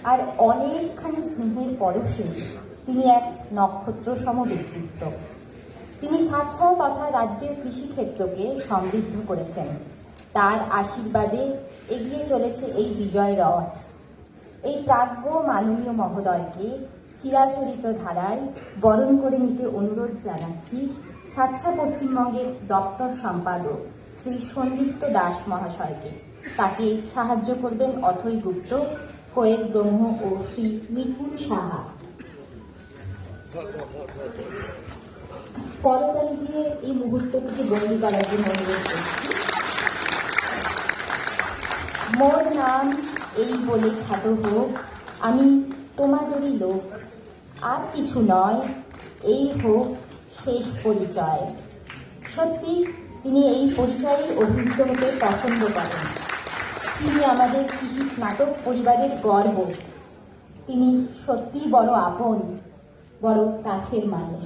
আর অনেকখানি স্নেহের পরশে তিনি এক নক্ষত্র সম ব্যক্তিত্ব। তিনি সাতসাও তথা রাজ্যের কৃষিক্ষেত্রকে সমৃদ্ধ করেছেন। তার আশীর্বাদে এগিয়ে চলেছে এই বিজয় রথ। এই প্রাজ্ঞ মাননীয় মহোদয়কে চিরাচরিত ধারায় বরণ করে নিতে অনুরোধ জানাচ্ছি সাতসা পশ্চিমবঙ্গের দপ্তর সম্পাদক শ্রী সন্দীপ্ত দাস মহাশয়কে। তাকে সাহায্য করবেন অথৈ গুপ্ত, কোয়েল ব্রহ্ম ও শ্রী মিঠুন সাহা। করতালি দিয়ে এই মুহূর্তটিকে বন্দী করার জন্য অনুরোধ করছি। মোর নাম এই বলে খ্যাত হোক, আমি তোমাদেরই লোক, আর কিছু নয়, এই হোক শেষ পরিচয়। সত্যি তিনি এই পরিচয়ে অভিহিত হতে পছন্দ করেন। তিনি আমাদের কৃষি স্নাতক পরিবারের গর্ব। তিনি সত্যিই বড় আপন, বড় কাছের মানুষ।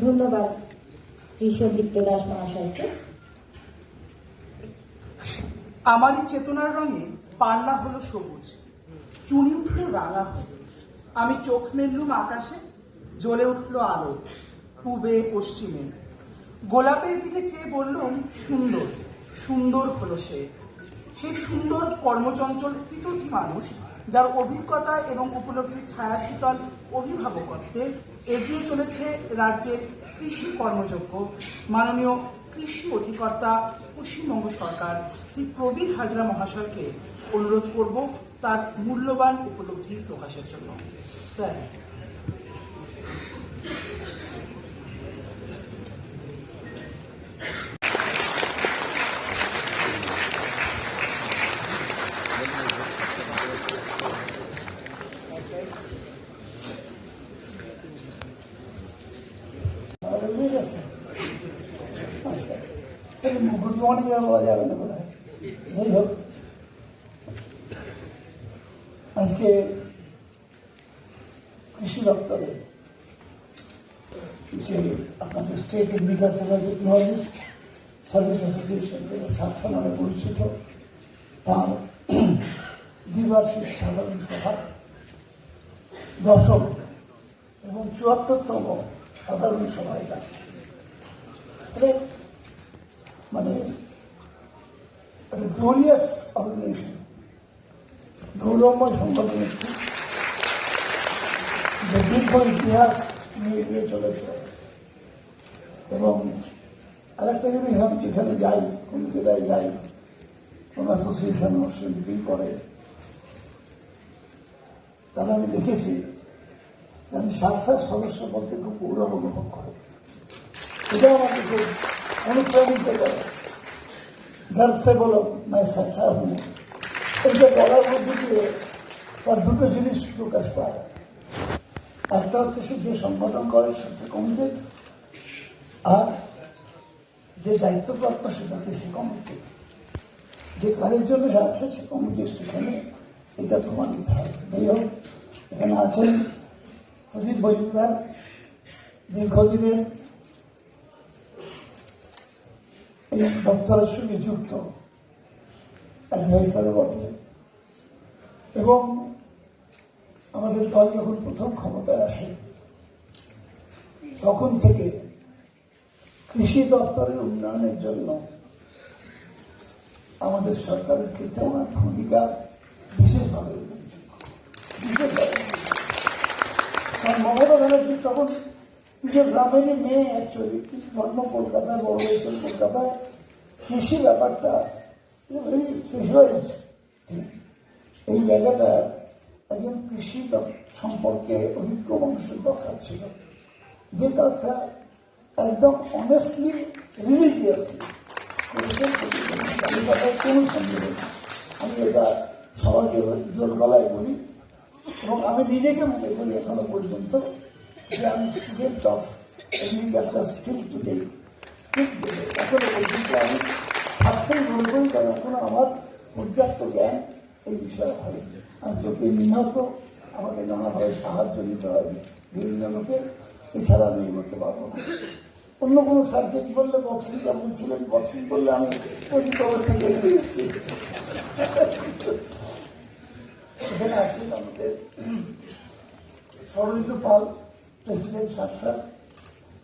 ধন্যবাদ শ্রী সন্দীপ্ত দাস মহাশয়কে। আমারই চেতনার রঙে পাল্লা হলো সবুজ, চুনি উঠল রাঙা হয়ে, আমি চোখ মেললুম আকাশে, জ্বলে উঠল আলো পূবে পশ্চিমে। গোলাপের দিকে চেয়ে বললুম সুন্দর, সুন্দর হলো সে। সেই সুন্দর কর্মচঞ্চল স্থিতধী মানুষ, যার অভিজ্ঞতা এবং উপলব্ধির ছায়াশীতল অভিভাবকত্বে এগিয়ে চলেছে রাজ্যের কৃষি কর্মযোগ্য মাননীয় কৃষি অধিকর্তা পশ্চিমবঙ্গ সরকার শ্রী প্রবীর হাজরা মহাশয়কে অনুরোধ করব তার মূল্যবান উপলব্ধি প্রকাশের জন্য। স্যার। গুড মর্নিং বলা যাবে না বোধ হয়। যাই হোক, আজকে কৃষি দপ্তরের যে আপনাদের state agricultural technologist service association, যেটা সাতসা নামে পরিচিত, তার দ্বিবার্ষিক সাধারণ সভা 10ম এবং 74তম সাধারণ সভা। এটা মানে একটা গ্লোরিয়াস অর্গানাইজেশন, গৌরবময় সংগঠন, একটি যে দীর্ঘ ইতিহাস নিয়ে এগিয়ে চলেছে। এবং আরেকটা জিনিস, আমি যেখানে যাই, কোন জায়গায় যাই, কোন অ্যাসোসিয়েশন অবশ্যই মিটিং করে, তাহলে আমি দেখেছি যে আমি সাতসার সদস্য বলতে খুব গৌরব অনুভব করে। এটা আমাকে খুব অনুপ্রাণিত করে। घर से बोलो मैं सच्चा हूँ, এটা বলার মধ্যে দিয়ে তার দুটো জিনিস প্রকাশ পায়। একটা হচ্ছে সে যে সংগঠন করে সেটা কমিটেড, আর যে দায়িত্বপ্রাপ্ত সেটাতে সে কমিটেড, যে কাজের জন্য আছে সে কমিটেড, সেখানে এটা প্রমাণিত হয়। যাই হোক, এখানে আছেন প্রদীপ মজুমদার, দীর্ঘদিনের এই দপ্তরের সঙ্গে যুক্ত অ্যাডভাইসার বটে, এবং আমাদের দল যখন প্রথম ক্ষমতায় আসে তখন থেকে কৃষি দপ্তরের উন্নয়নের জন্য আমাদের সরকারের ক্ষেত্রে ওনার ভূমিকা বিশেষভাবে উল্লেখযোগ্য। কারণ মমতা ব্যানার্জি তখন নিজের গ্রামেরই মেয়ে, অ্যাকচুয়ালি জন্ম কলকাতায়, বড় হয়েছেন কলকাতায়। কৃষি ব্যাপারটা ভেরি স্পেশালাইজড থিং। এই জায়গাটা একজন কৃষি সম্পর্কে অভিজ্ঞ মানুষের দরকার ছিল, যে কাজটা একদম অনেস্টলি, রিলিজিয়াসলি করেছেন। কোনো সন্দেহ নেই। আমি এটা সবাইকে জোর গলায় বলি, এবং আমি নিজেকে মনে করি এখনো পর্যন্ত যে আমি student of agriculture still today. এখনো পর্যন্ত আমি ছাত্রই মনে করি, কারণ এখনো আমার পর্যাপ্ত জ্ঞান এই বিষয়ে হয়। আমি প্রতিনিয়ত আমাকে নানাভাবে সাহায্য নিতে হবে বিভিন্ন লোকের, এছাড়া আমি এগোতে পারবো না। অন্য কোনো সাবজেক্ট বললে বক্সিং যেমন ছিলেন, বক্সিং করলে আমি ওই কবর থেকে এগিয়ে এসেছি। এখানে আছেন আমাদের শরদিন্দু পাল, প্রেসিডেন্ট সারসার,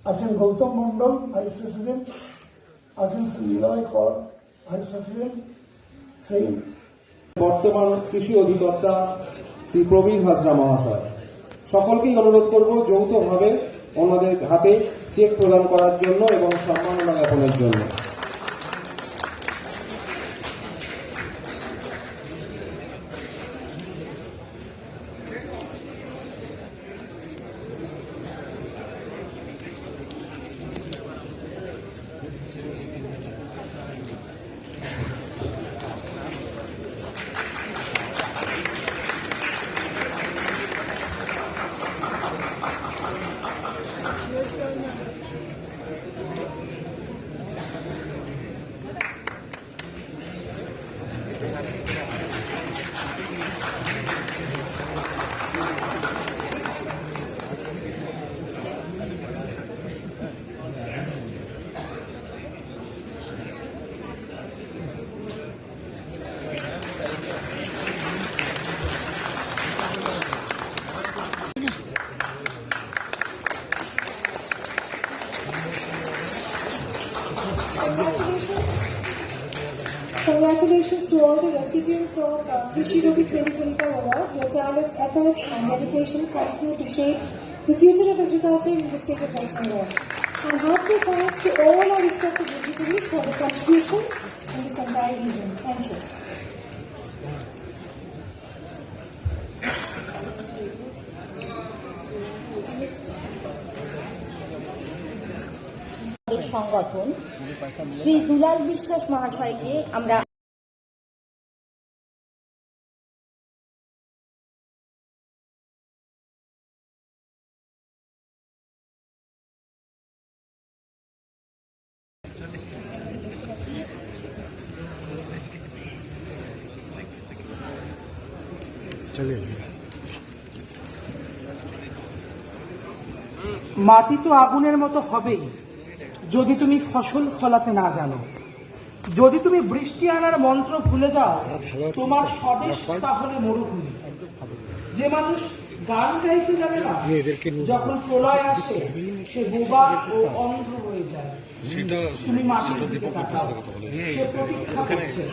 আছেন গৌতম মন্ডল, ভাইস প্রেসিডেন্ট, আছেন শ্রী নিলয় কর, ভাইস প্রেসিডেন্ট, সেই বর্তমান কৃষি অধিকর্তা শ্রী প্রবীণ হাজরা মহাশয়। সকলকেই অনুরোধ করব যৌথভাবে ওনাদের হাতে চেক প্রদান করার জন্য এবং সম্মাননা জ্ঞাপনের জন্য। Congratulations to all the recipients of Krishi Yogi 2025 award. Your tireless efforts and dedication continue to shape the future of agriculture in the state of West Bengal. And heartfelt thanks to all our respected dignitaries for their contribution in this entire region. Thank you. সংগঠন শ্রী দুলাল বিশ্বাস মহাশয়কে আমরা মাটি তো আগুনের মতো হবেই যদি তুমি ফসল ফলাতে না জানো। যদি তুমি বৃষ্টি আনার মন্ত্র ভুলে যাও, তোমার স্বদেশ তাহলে মরুভূমি। যে মানুষ গান গাইতে জানে না, যখন প্রলয় আসে সে বোবা ও অন্ধ হয়ে যায়। তুমি মাটির দিকে তাকাও, সে প্রতীক্ষা করছে।